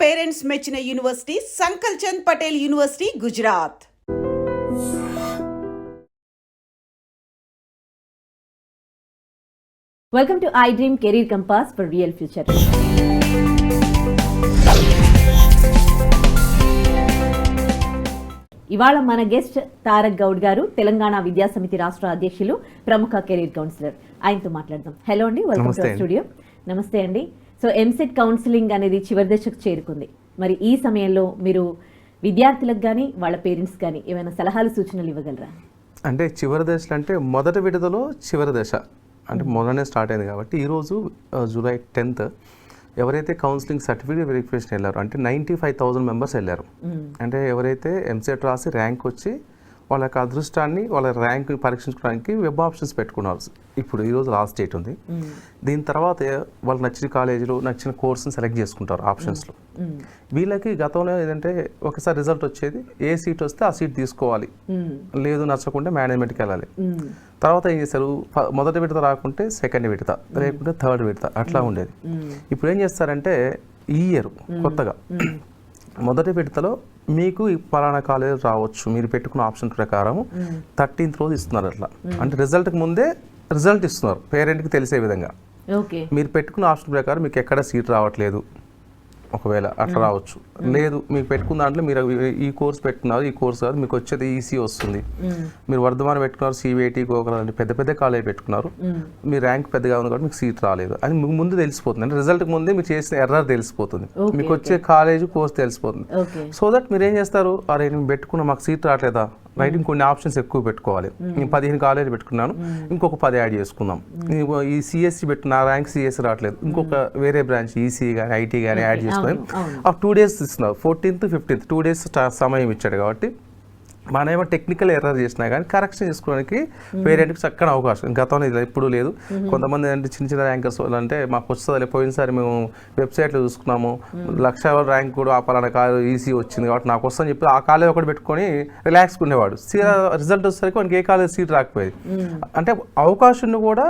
Parents మెచ్చిన university Sankalchand Patel university Gujarat. Welcome to iDream Career Compass for Real Future. ఇవాళ మన guest Tarak Goud గారు, తెలంగాణ విద్యాసమితి రాష్ట్ర అధ్యక్షులు, ప్రముఖ కెరీర్ కౌన్సిలర్. ఆయనతో మాట్లాడదాం. హలో అండి, వెల్కమ్ టు స్టూడియో. నమస్తే అండి. సో ఎంసెట్ కౌన్సిలింగ్ అనేది చివరి దశకు చేరుకుంది. మరి ఈ సమయంలో మీరు విద్యార్థులకు కానీ వాళ్ళ పేరెంట్స్ కానీ ఏమైనా సలహాలు సూచనలు ఇవ్వగలరా? అంటే చివరి దశలు అంటే మొదటి విడతలో చివరి దశ అంటే మొదలనే స్టార్ట్ అయింది కాబట్టి ఈరోజు జూలై 10th ఎవరైతే కౌన్సిలింగ్ సర్టిఫికేట్ వెరిఫికేషన్ వెళ్ళారో అంటే 95,000 మెంబర్స్ వెళ్ళారు. అంటే ఎవరైతే ఎంసెట్ రాసి ర్యాంక్ వచ్చి వాళ్ళ యొక్క అదృష్టాన్ని వాళ్ళ ర్యాంక్ పరీక్షించుకోవడానికి వెబ్ ఆప్షన్స్ పెట్టుకున్నారు. ఇప్పుడు ఈరోజు లాస్ట్ డేట్ ఉంది. దీని తర్వాత వాళ్ళు నచ్చిన కాలేజీలో నచ్చిన కోర్సుని సెలెక్ట్ చేసుకుంటారు ఆప్షన్స్లో. వీళ్ళకి గతంలో ఏంటంటే ఒకసారి రిజల్ట్ వచ్చేది, ఏ సీట్ వస్తే ఆ సీట్ తీసుకోవాలి, లేదు నచ్చకుంటే మేనేజ్మెంట్కి వెళ్ళాలి. తర్వాత ఏం చేస్తారు, మొదటి విడత రాకుంటే సెకండ్ విడత, లేకుంటే థర్డ్ విడత అట్లా ఉండేది. ఇప్పుడు ఏం చేస్తారంటే ఈ ఇయర్ కొత్తగా మొదటి విడతలో మీకు పలానా కాలేజ్ రావచ్చు, మీరు పెట్టుకున్న ఆప్షన్ ప్రకారం 13th రోజు ఇస్తున్నారు. అట్లా అంటే రిజల్ట్కి ముందే రిజల్ట్ ఇస్తున్నారు పేరెంట్కి తెలిసే విధంగా. మీరు పెట్టుకున్న ఆప్షన్ ప్రకారం మీకు ఎక్కడ సీట్ రావట్లేదు, ఒకవేళ అట్లా రావచ్చు. లేదు మీకు పెట్టుకున్న దాంట్లో మీరు ఈ కోర్స్ పెట్టుకున్నారు, ఈ కోర్స్ కాదు మీకు వచ్చేది ఈసీ వస్తుంది, మీరు వర్ధమాన పెట్టుకున్నారు, సివిఐటి గోకరాలు పెద్ద పెద్ద కాలేజ్ పెట్టుకున్నారు, మీ ర్యాంక్ పెద్దగా ఉంది కాబట్టి మీకు సీట్ రాలేదు అని మీకు ముందు తెలిసిపోతుంది. అంటే రిజల్ట్కి ముందే మీరు చేసిన ఎర్రర్ తెలిసిపోతుంది, మీకు వచ్చే కాలేజ్ కోర్స్ తెలిసిపోతుంది. సో దట్ మీరు ఏం చేస్తారు, అరే నేను పెట్టుకున్నా మాకు సీట్ రావట్లేదా, రైట్ ఇంకొన్ని ఆప్షన్స్ ఎక్కువ పెట్టుకోవాలి. నేను 15 కాలేజ్ పెట్టుకున్నాను, ఇంకొక 10 యాడ్ చేసుకుందాం. ఈ సిఎస్సి పెట్టిన ర్యాంక్ సిఎస్సి రావట్లేదు, ఇంకొక వేరే బ్రాంచ్ ఈసీ కానీ ఐటీ కానీ యాడ్ చేసుకుని ఆ 2 days ఇస్తున్నారు. 14th 15th 2 days సమయం ఇచ్చాడు కాబట్టి మనం ఏమో టెక్నికల్ ఎర్రర్ చేసినా కానీ కరెక్షన్ చేసుకోవడానికి పేరెంట్కి చక్కని అవకాశం. గతంలో ఇది ఎప్పుడు లేదు. కొంతమంది అంటే చిన్న చిన్న ర్యాంకర్స్ వాళ్ళు అంటే మాకు వస్తుంది, పోయినసారి మేము వెబ్సైట్లో చూసుకున్నాము 1,00,000 ర్యాంక్ కూడా పలానా కాలేజ్ ఈసీ వచ్చింది కాబట్టి నాకు వస్తుందని చెప్పి ఆ కాలేజ్ ఒకటి పెట్టుకొని రిలాక్స్గా ఉండేవాడు. రిజల్ట్ వచ్చేసరికి మనకి ఏ కాలేజ్ సీట్ రాకపోయేది. అంటే అవకాశాన్ని కూడా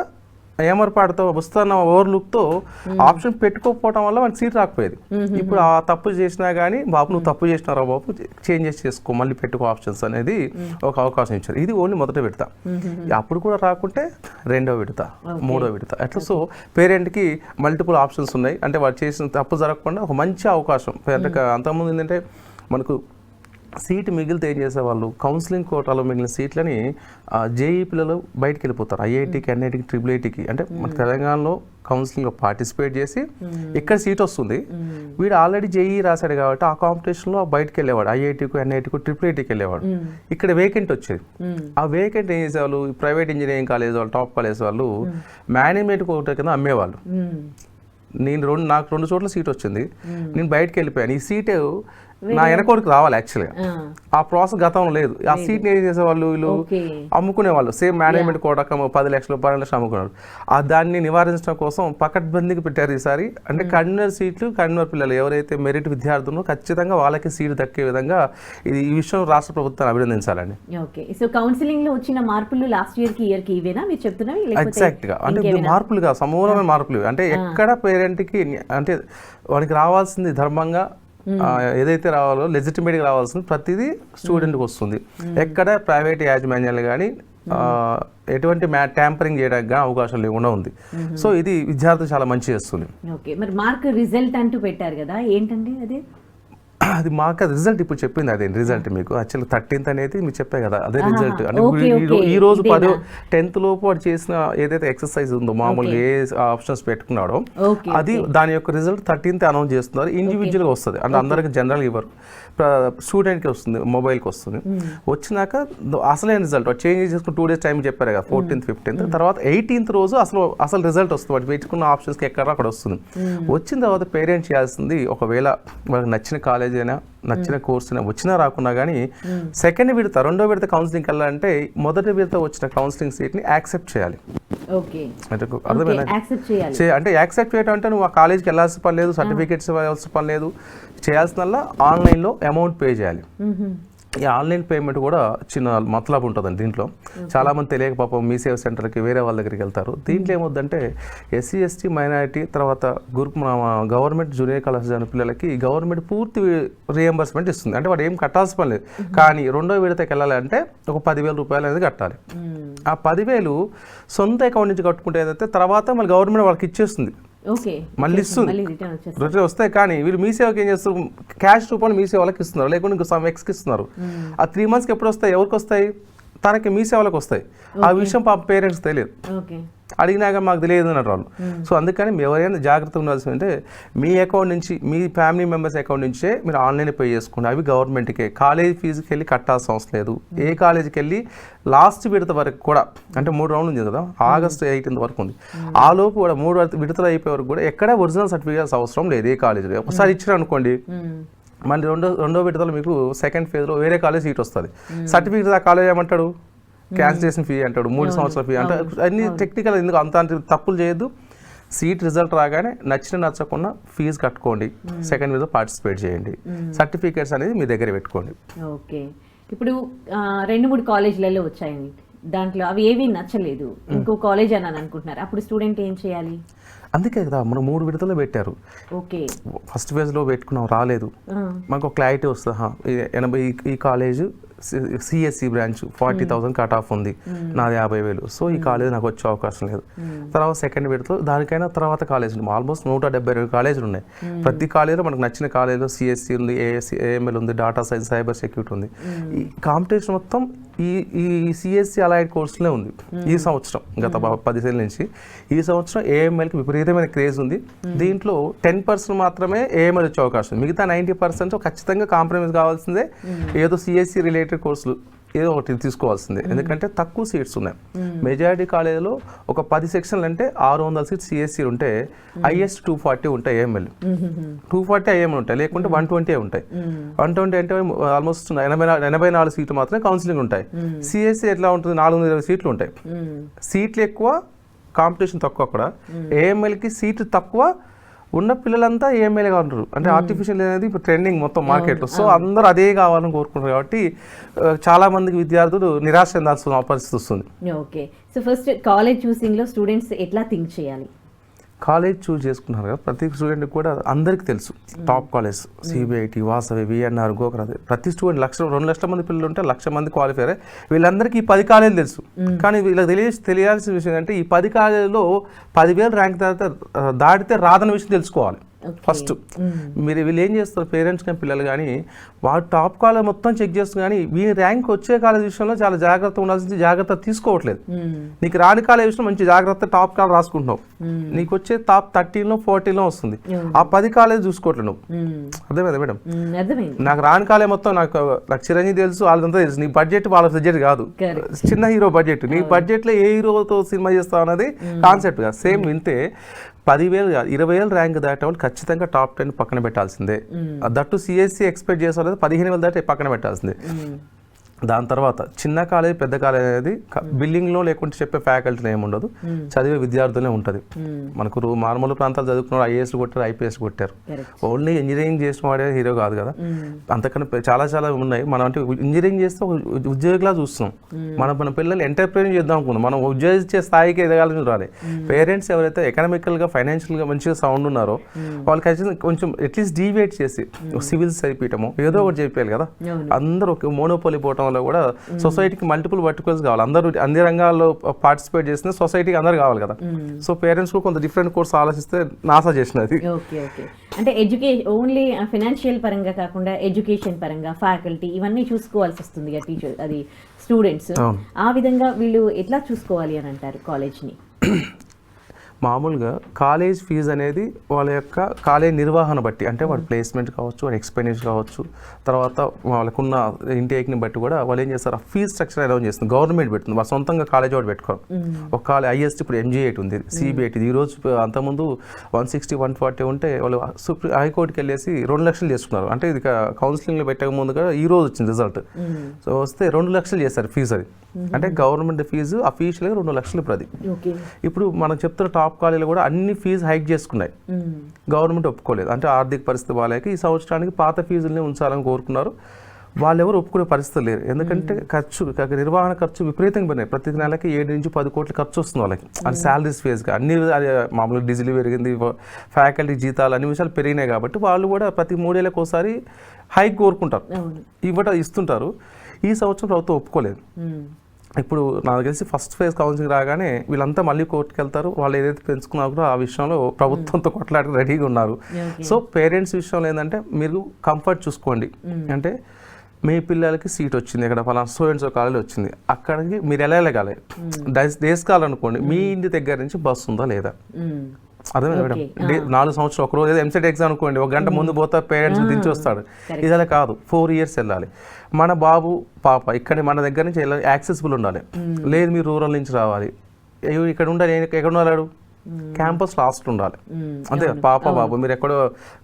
ఏమరపాటుతో వస్తున్న ఓవర్లుక్తో ఆప్షన్ పెట్టుకోకపోవడం వల్ల మనకి సీట్ రాకపోయేది. ఇప్పుడు ఆ తప్పు చేసినా కానీ బాబు నువ్వు తప్పు చేసినారా బాబు, చేంజెస్ చేసుకో, మళ్ళీ పెట్టుకో ఆప్షన్స్ అనేది ఒక అవకాశం ఇచ్చారు. ఇది ఓన్లీ మొదటి విడత. అప్పుడు కూడా రాకుంటే రెండో విడత, మూడో విడత అట్లా. సో పేరెంట్కి మల్టిపుల్ ఆప్షన్స్ ఉన్నాయి. అంటే వాడు చేసిన తప్పు జరగకుండా ఒక మంచి అవకాశం. అంతకుముందు ఏంటంటే మనకు సీట్ మిగిలితే ఏం చేసేవాళ్ళు, కౌన్సిలింగ్ కోటాలో మిగిలిన సీట్లని జేఈ పిల్లలు బయటికి వెళ్ళిపోతారు. ఐఐటికి, ఎన్ఐటికి, ట్రిపుల్ అంటే మన తెలంగాణలో కౌన్సిలింగ్లో పార్టిసిపేట్ చేసి ఇక్కడ సీట్ వస్తుంది. వీడు ఆల్రెడీ జేఈ రాశాడు కాబట్టి ఆ కాంపిటీషన్లో బయటకు వెళ్ళేవాడు, ఐఐటికు, ఎన్ఐటికు, ట్రిపుల్ వెళ్ళేవాడు. ఇక్కడ వేకెంట్ వచ్చేది. ఆ వేకెంట్ ఏం చేసేవాళ్ళు, ప్రైవేట్ ఇంజనీరింగ్ కాలేజ్ వాళ్ళు, టాప్ కాలేజ్ వాళ్ళు మేనేజ్మెంట్ కోట కింద అమ్మేవాళ్ళు. నాకు 2 చోట్ల సీట్ వచ్చింది, నేను బయటకు వెళ్ళిపోయాను. ఈ సీటు నా వెనకోడికి రావాలి. యాక్చువల్గా ఆ ప్రాసెస్ గతంలో లేదు. ఆ సీట్ని ఏం చేసేవాళ్ళు, వీళ్ళు అమ్ముకునేవాళ్ళు. సేమ్ మేనేజ్మెంట్ కోట 10 లక్షలు 12 లక్షలు అమ్ముకున్నారు. దాన్ని నివారించడం కోసం పకడ్బందీకి పెట్టారు ఈసారి. అంటే కన్వీనర్ సీట్లు, కన్వీనర్ పిల్లలు ఎవరైతే మెరిట్ విద్యార్థులు ఖచ్చితంగా వాళ్ళకి సీటు దక్కే విధంగా ఈ విషయం రాష్ట్ర ప్రభుత్వాన్ని అభినందించాలండి. సో కౌన్సిలింగ్ లో వచ్చిన మార్పులు లాస్ట్ ఇయర్ కి ఇవేనా మీరు చెప్తున్నవి? ఎగ్జాక్ట్ గా అంటే మార్పులుగా సమూలమైన మార్పులు. అంటే ఎక్కడ పేరెంట్కి అంటే వానికి రావాల్సింది ధర్మంగా ఏదైతే రావాలో లెజిటిమేట్గా రావాల్సింది ప్రతిదీ స్టూడెంట్కి వస్తుంది. ఎక్కడ ప్రైవేట్ యాజమాన్యాలు కానీ ఎటువంటి ట్యాంపరింగ్ చేయడానికి కానీ అవకాశం లేకుండా ఉంది. సో ఇది విద్యార్థులు చాలా మంచి చేస్తుంది. మరి మార్క్ రిజల్ట్ అంటూ పెట్టారు కదా, ఏంటండి అది? అది మాకు రిజల్ట్ ఇప్పుడు చెప్పింది అదే రిజల్ట్. మీకు యాక్చువల్గా 13th అనేది మీకు చెప్పే కదా అదే రిజల్ట్. అంటే ఈ రోజు 10th లోపు వాడు చేసిన ఏదైతే ఎక్సర్సైజ్ ఉందో మామూలుగా ఏ ఆప్షన్స్ పెట్టుకున్నాడో అది దాని యొక్క రిజల్ట్ 13th అనౌన్స్ చేస్తున్నారు. ఇండివిజువల్గా వస్తుంది, అంటే అందరికి జనరల్ ఇవ్వరు, స్టూడెంట్కి వస్తుంది, మొబైల్కి వస్తుంది. వచ్చినాక అసలైన రిజల్ట్ చేంజ్ చేసుకుని 2 days టైం చెప్పారు కదా, 14th 15th. తర్వాత 18th రోజు అసలు రిజల్ట్ వస్తుంది. వాడు పెట్టుకున్న ఆప్షన్స్కి ఎక్కడ అక్కడ వస్తుంది. వచ్చిన తర్వాత పేరెంట్స్ చేయాల్సింది, ఒకవేళ వాళ్ళకి నచ్చిన కాలేజ్ అయినా నచ్చిన కోర్స్ అయినా వచ్చినా రాకున్నా కానీ సెకండ్ విడత, రెండో విడత కౌన్సిలింగ్కి వెళ్ళాలంటే మొదటి విడత వచ్చిన కౌన్సిలింగ్ సీట్ని యాక్సెప్ట్ చేయాలి. అర్థమైనా? అంటే యాక్సెప్ట్ చేయడం అంటే నువ్వు ఆ కాలేజ్కి వెళ్ళాల్సిన పని లేదు, సర్టిఫికేట్స్ ఇవ్వాల్సిన పని లేదు. చేయాల్సిందల్లా ఆన్లైన్లో అమౌంట్ పే చేయాలి. ఈ ఆన్లైన్ పేమెంట్ కూడా చిన్న మతలబు ఉంటుందండి దీంట్లో. చాలామంది తెలియక పాపం మీ సేవ సెంటర్కి వేరే వాళ్ళ దగ్గరికి వెళ్తారు. దీంట్లో ఏమవుద్దంటే ఎస్సీ ఎస్టీ మైనారిటీ తర్వాత గవర్నమెంట్ జూనియర్ కళాశాల చదివిన పిల్లలకి గవర్నమెంట్ పూర్తి రియంబర్స్మెంట్ ఇస్తుంది. అంటే వాడు ఏం కట్టాల్సిన పని లేదు. కానీ రెండో విడతకి వెళ్ళాలంటే ఒక 10,000 రూపాయలు అనేది కట్టాలి. ఆ 10,000 సొంత అకౌంట్ నుంచి కట్టుకుంటే ఏదైతే తర్వాత మళ్ళీ గవర్నమెంట్ వాళ్ళకి ఇచ్చేస్తుంది, మళ్ళీ ఇస్తుంది, రిటర్న్ వస్తాయి. కానీ వీళ్ళు మీ సేవకి ఏం చేస్తారు, క్యాష్ రూపాయలు మీ సేవలకు ఇస్తున్నారు, లేకుంటే ఇంకో సమ్ ఎక్స్కి ఇస్తున్నారు. ఆ 3 monthsకి ఎప్పుడు వస్తాయి, ఎవరికి వస్తాయి, తనకి మీ సేవలకు వస్తాయి. ఆ విషయం పాప పేరెంట్స్ తెలియదు, అడిగినాక మాకు తెలియదు అన్నారు వాళ్ళు. సో అందుకని ఎవరైనా జాగ్రత్తగా ఉండాల్సింది అంటే మీ అకౌంట్ నుంచి, మీ ఫ్యామిలీ మెంబర్స్ అకౌంట్ నుంచే మీరు ఆన్లైన్ పే చేసుకోండి. అవి గవర్నమెంట్కే. కాలేజ్ ఫీజుకి వెళ్ళి కట్టాల్సిన అవసరం లేదు. ఏ కాలేజీకి వెళ్ళి లాస్ట్ విడత వరకు కూడా, అంటే 3 రౌండ్లు ఉంది కదా, August 18th వరకు ఉంది. ఆ లోపు కూడా 3 విడతలు అయిపోయే వరకు కూడా ఎక్కడ ఒరిజినల్ సర్టిఫికేట్స్ అవసరం లేదు ఏ కాలేజీలో. ఒకసారి ఇచ్చారు అనుకోండి, మళ్ళీ రెండో విడతలో మీకు సెకండ్ ఫేజ్లో వేరే కాలేజ్ సీట్ వస్తుంది. సర్టిఫికేట్ ఆ కాలేజ్ ఏమంటాడు, క్యాన్సిలేషన్ ఫీ అంటాడు, 3 సంవత్సరాల ఫీ అంటే అన్ని టెక్నికల్. ఎందుకు అంత తప్పులు చేయొద్దు. సీట్ రిజల్ట్ రాగానే నచ్చకుండా ఫీజు కట్టుకోండి, సెకండ్ విడతలో పార్టిసిపేట్ చేయండి, సర్టిఫికేట్స్ అనేది మీ దగ్గర పెట్టుకోండి. ఓకే, ఇప్పుడు 2-3 కాలేజీలలో వచ్చాయండి, దాంట్లో అవి ఏవి నచ్చలేదు, ఇంకో కాలేజ్ అని అనుకుంటున్నారు, అప్పుడు స్టూడెంట్ ఏం చేయాలి? అందుకే కదా మనం 3 విడతలు పెట్టారు. ఓకే, ఫస్ట్ ఫేజ్లో పెట్టుకున్నాం, రాలేదు, మాకు క్లారిటీ వస్తుంది. 80 ఈ college CSC branch 40,000 cut off ఉంది, నాది 50,000. సో ఈ కాలేజ్ నాకు వచ్చే అవకాశం లేదు. తర్వాత సెకండ్ విడతలో దానికైనా తర్వాత కాలేజ్ ఉంది, ఆల్మోస్ట్ 172 కాలేజీలు ఉన్నాయి. ప్రతి కాలేజీలో మనకు నచ్చిన కాలేజీలో సిఎస్సి ఉంది, ఏఎంఎల్ ఉంది, డేటా సైన్స్, సైబర్ సెక్యూరిటీ ఉంది. ఈ కాంపిటీషన్ మొత్తం ఈ సిఎస్సి అలైడ్ కోర్సులే ఉంది ఈ సంవత్సరం. గత 10 ఏళ్ళ నుంచి ఈ సంవత్సరం ఏఎంఎల్కి విపరీతమైన క్రేజ్ ఉంది. దీంట్లో 10% మాత్రమే ఏఎంఎల్ వచ్చే అవకాశం ఉంది. మిగతా 90% ఖచ్చితంగా కాంప్రమైజ్ కావాల్సిందే. ఏదో సిఎస్సి రిలేటెడ్ కోర్సులు ఏదో ఒకటి తీసుకోవాల్సిందే, ఎందుకంటే తక్కువ సీట్స్ ఉన్నాయి. మెజారిటీ కాలేజీలో ఒక 10 సెక్షన్లు అంటే 600 సీట్స్ సిఎస్సి ఉంటే హైయెస్ట్ 240 ఉంటాయి ఏఎంఎల్. 240 ఐఎంఎల్ ఉంటాయి, లేకుంటే 120 ఉంటాయి. 120 అంటే ఆల్మోస్ట్ 84 సీట్లు మాత్రమే కౌన్సిలింగ్ ఉంటాయి. సిఎస్సి ఎట్లా ఉంటుంది, 420 సీట్లు ఉంటాయి. సీట్లు ఎక్కువ, కాంపిటీషన్ తక్కువ. అక్కడ ఏఎంఎల్కి సీట్లు తక్కువ, ఉన్న పిల్లలంతా ఏఎంఎల్గా ఉంటారు. అంటే ఆర్టిఫిషియల్ అనేది ఇప్పుడు ట్రెండింగ్ మొత్తం మార్కెట్లో. సో అందరూ అదే కావాలని కోరుకుంటారు. కాబట్టి చాలా మందికి విద్యార్థులు నిరాశ చెందాల్సిన పరిస్థితి వస్తుంది. ఓకే, సో ఫస్ట్ కాలేజ్ చూసింగ్లో స్టూడెంట్స్ ఎట్లా థింక్ చేయాలి? కాలేజ్ చూస్ చేసుకున్నారు కదా, ప్రతి స్టూడెంట్కి కూడా అందరికీ తెలుసు top college CBIT, Vasavi, VNR, Gokaraju. ప్రతి స్టూడెంట్ 2 లక్షల మంది పిల్లలు ఉంటే 1,00,000 మంది క్వాలిఫై అయ్యారు. వీళ్ళందరికీ ఈ 10 కాలేజీలు తెలుసు. కానీ వీళ్ళకి తెలియాల్సిన విషయం అంటే ఈ 10 కాలేజీలో 10,000 ర్యాంక్ దాటితే రాదన్న విషయం తెలుసుకోవాలి ఫస్ట్. మీరు వీళ్ళు ఏం చేస్తారు, పేరెంట్స్ కానీ పిల్లలు కానీ వాడు టాప్ కాలేజ్ మొత్తం చెక్ చేస్తారు, కానీ వీని ర్యాంక్ వచ్చే కాలేజ్ విషయంలో చాలా జాగ్రత్త ఉండాల్సింది, జాగ్రత్త తీసుకోవట్లేదు. నీకు రాని కాలేజ్ విషయంలో మంచి జాగ్రత్త టాప్ కాలేజ్ రాసుకుంటున్నావు, నీకు వచ్చే టాప్ 13లో 14లో వస్తుంది. ఆ 10 కాలేజ్ చూసుకోవట్లేదు నువ్వు. అర్థమైందా మేడం? నాకు రాని కాలేజ్ మొత్తం నాకు చిరంజీవి తెలుసు, వాళ్ళంతా తెలుసు. నీ బడ్జెట్ వాళ్ళ బడ్జెట్ కాదు, చిన్న హీరో బడ్జెట్. నీ బడ్జెట్లో ఏ హీరోతో సినిమా చేస్తావు అన్నది కాన్సెప్ట్ కాదు. సేమ్ వింటే 10,000 కాదు 20,000 ర్యాంక్ దాటేవాళ్ళు ఖచ్చితంగా టాప్ 10 పక్కన పెట్టాల్సిందే. దట్టు సిఎస్సి ఎక్స్పెక్ట్ చేసేవాళ్ళు 15,000 దాటి పక్కన పెట్టాల్సిందే. దాని తర్వాత చిన్న కాలేజ్ పెద్ద కాలేజ్ అనేది బిల్డింగ్లో లేకుంటే చెప్పే ఫ్యాకల్టీలో ఏముండదు, చదివే విద్యార్థులే ఉంటుంది. మనకు మారుమూల ప్రాంతాలు చదువుకున్న ఐఏఎస్ కొట్టారు, ఐపీఎస్ కొట్టారు. ఓన్లీ ఇంజనీరింగ్ చేసిన వాడే హీరో కాదు కదా, అంతకన్నా చాలా చాలా ఉన్నాయి. మనం అంటే ఇంజనీరింగ్ చేస్తే ఉద్యోగిలా చూస్తున్నాం. మన పిల్లలు ఎంటర్ప్రైజ్ చేద్దాం అనుకున్నాం. మనం ఉద్యోగించే స్థాయికి ఎదగాలని చూడాలి. పేరెంట్స్ ఎవరైతే ఎకనామికల్గా ఫైనాన్షియల్గా మంచిగా సౌండ్ ఉన్నారో వాళ్ళు ఖచ్చితంగా కొంచెం అట్లీస్ట్ డీవియేట్ చేసి సివిల్స్ అయిపోయటము ఏదో ఒకటి చెప్పాలి కదా. అందరూ ఒక మోనోపోలి పోవటం కూడా సొసైటీకి మల్టిపుల్ వర్టికల్స్ కావాలి. అందరూ అన్ని రంగాల్లో పార్టిసిపేట్ చేసిన సొసైటీకి అందరు కావాలి కదా. సో పేరెంట్స్ కొంత డిఫరెంట్ కోర్స్ ఆలోచిస్తే నాసా చేసినది. అంటే ఎడ్యుకేషన్ ఓన్లీ ఫైనాన్షియల్ పరంగా కాకుండా ఎడ్యుకేషన్ పరంగా ఫ్యాకల్టీ ఇవన్నీ చూసుకోవాల్సి వస్తుంది టీచర్, అది స్టూడెంట్స్. ఆ విధంగా వీళ్ళు ఎట్లా చూసుకోవాలి అని అంటారు కాలేజ్ని? మామూలుగా కాలేజ్ ఫీజు అనేది వాళ్ళ యొక్క కాలేజ్ నిర్వహణ బట్టి, అంటే వాడి ప్లేస్మెంట్ కావచ్చు, వాడి ఎక్స్పెండిచర్ కావచ్చు, తర్వాత వాళ్ళకున్న ఇంటేక్ని బట్టి కూడా వాళ్ళు ఏం చేస్తారు, ఆ ఫీజ్ స్ట్రక్చర్ అనౌన్స్ చేస్తుంది. గవర్నమెంట్ పెడుతుంది, వాళ్ళ సొంతంగా కాలేజ్ వాడు పెట్టుకోరు. ఒక కాలేజ్ హైయెస్ట్ ఇప్పుడు MG8 ఉంది, CBIT. ఈరోజు అంతకుముందు 160, 140 ఉంటే వాళ్ళు హైకోర్టుకి వెళ్ళేసి 2 లక్షలు చేసుకున్నారు. అంటే ఇది కౌన్సిలింగ్లో పెట్టక ముందుగా ఈ రోజు వచ్చింది రిజల్ట్. సో వస్తే 2 లక్షలు చేస్తారు ఫీజు. అది అంటే గవర్నమెంట్ ఫీజు అఫీషియల్గా 2 లక్షలు ఇప్పుడు. అది ఇప్పుడు మనం చెప్తున్న టాప్ కాలేజీలు కూడా అన్ని ఫీజు హైక్ చేసుకున్నాయి, గవర్నమెంట్ ఒప్పుకోలేదు. అంటే ఆర్థిక పరిస్థితి వాళ్ళకి ఈ సంవత్సరానికి పాత ఫీజుల్ని ఉంచాలని కోరుకున్నారు. వాళ్ళు ఎవరు ఒప్పుకునే పరిస్థితి లేరు. ఎందుకంటే నిర్వహణ ఖర్చు విపరీతంగా పెరిగినాయి. ప్రతి నెలకి 7 నుంచి 10 కోట్ల ఖర్చు వస్తుంది వాళ్ళకి. అది శాలరీస్ ఫేస్గా అన్ని మామూలుగా డీజిల్ పెరిగింది, ఫ్యాకల్టీ జీతాలు అన్ని విషయాలు పెరిగినాయి కాబట్టి వాళ్ళు కూడా ప్రతి 3 ఏళ్ళకి ఒకసారి హైక్ కోరుకుంటారు, ఇస్తుంటారు. ఈ సంవత్సరం ప్రభుత్వం ఒప్పుకోలేదు. ఇప్పుడు నాకు తెలిసి ఫస్ట్ ఫేజ్ కౌన్సిలింగ్ రాగానే వీళ్ళంతా మళ్ళీ కోర్టుకు వెళ్తారు. వాళ్ళు ఏదైతే పెంచుకున్నా కూడా ఆ విషయంలో ప్రభుత్వంతో కొట్లాడక రెడీగా ఉన్నారు. సో పేరెంట్స్ విషయంలో ఏంటంటే మీరు కంఫర్ట్ చూసుకోండి. అంటే మీ పిల్లలకి సీట్ వచ్చింది, ఇక్కడ ఫలానా సో అండ్ సో కాలేజ్ వచ్చింది, అక్కడికి మీరు ఎలా వెళ్ళగాలి, దేశకాలనుకోండి, మీ ఇంటి దగ్గర నుంచి బస్సు ఉందా లేదా, అర్థమైంది మేడం. 4 సంవత్సరాలు ఒక రోజు ఏదో ఎంసెట్ ఎగ్జామ్ అనుకోండి, 1 గంట ముందు పోతా పేరెంట్స్ దించి వస్తాడు. ఇది అలా కాదు, 4 years వెళ్ళాలి. మన బాబు పాప ఇక్కడ మన దగ్గర నుంచి యాక్సెసిబుల్ ఉండాలి. లేదు మీరు రూరల్ నుంచి రావాలి, ఇక్కడ ఉండాలి, ఎక్కడ ఉన్నాడు, క్యాంపస్ లాస్ట్ ఉండాలి. అంతే, పాప బాబు మీరు ఎక్కడో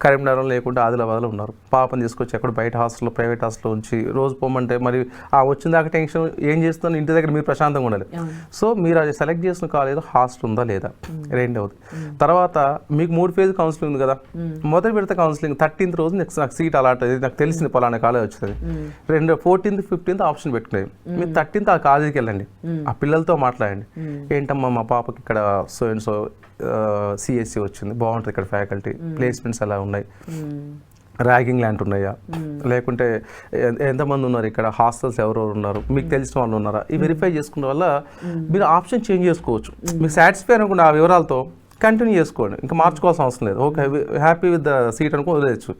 కరీంనగర్ లేకుంటే ఆదిలాబాద్లో ఉన్నారు, పాపని తీసుకొచ్చి ఎక్కడ బయట హాస్టల్లో ప్రైవేట్ హాస్టల్లో ఉంచి రోజు పోమంటే మరి వచ్చిన దాకా టెన్షన్ ఏం చేస్తుందో, ఇంటి దగ్గర మీరు ప్రశాంతంగా ఉండాలి. సో మీరు అది సెలెక్ట్ చేసిన కాలేజ్ హాస్టల్ ఉందా లేదా, రెండవది. తర్వాత మీకు 3 phase కౌన్సిలింగ్ ఉంది కదా, మొదటి విడత కౌన్సిలింగ్ 13th రోజు నాకు సీట్ అలాట్ అయ్యింది, నాకు తెలిసింది పలానా కాలేజ్ వచ్చింది. 14th 15th ఆప్షన్ పెట్టుకునేది. మీరు 13th ఆ కాలేజీకి వెళ్ళండి, ఆ పిల్లలతో మాట్లాడండి. ఏంటమ్మా మా పాపకి ఇక్కడ సో అండ్ సో సిఎస్సి వచ్చింది, బాగుంటుంది ఇక్కడ ఫ్యాకల్టీ, ప్లేస్మెంట్స్ ఎలా ఉన్నాయి, ర్యాగింగ్ లాంటి ఉన్నాయా, లేకుంటే ఎంతమంది ఉన్నారు ఇక్కడ, హాస్టల్స్ ఎవరెవరు ఉన్నారు, మీకు తెలిసిన వాళ్ళు ఉన్నారా, ఈ వెరిఫై చేసుకున్న వల్ల మీరు ఆప్షన్ చేంజ్ చేసుకోవచ్చు. మీకు సాటిస్ఫై అనుకుంటే ఆ వివరాలతో కంటిన్యూ చేసుకోండి, ఇంకా మార్చుకోవాల్సిన అవసరం లేదు. Okay happy with the seat అనుకో వదిలేయచ్చు.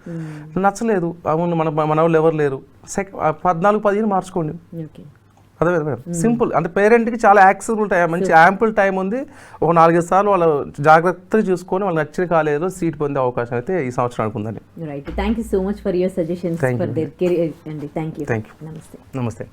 నచ్చలేదు, అవును మన వాళ్ళు ఎవరు లేరు, 14-15 మార్చుకోండి. అదే మేడం, సింపుల్. అంటే పేరెంట్కి చాలా యాక్సెసిబుల్ టైం, మంచి యాంపుల్ టైం ఉంది. ఒక 4-5 సార్లు వాళ్ళు జాగ్రత్తగా చూసుకొని వాళ్ళు నచ్చిన కాలేజీలో సీట్ పొందే అవకాశం అయితే ఈ సంవత్సరానికి ఉందండి. Right, thank you so much for your suggestions for their career అండి. Thank you. నమస్తే.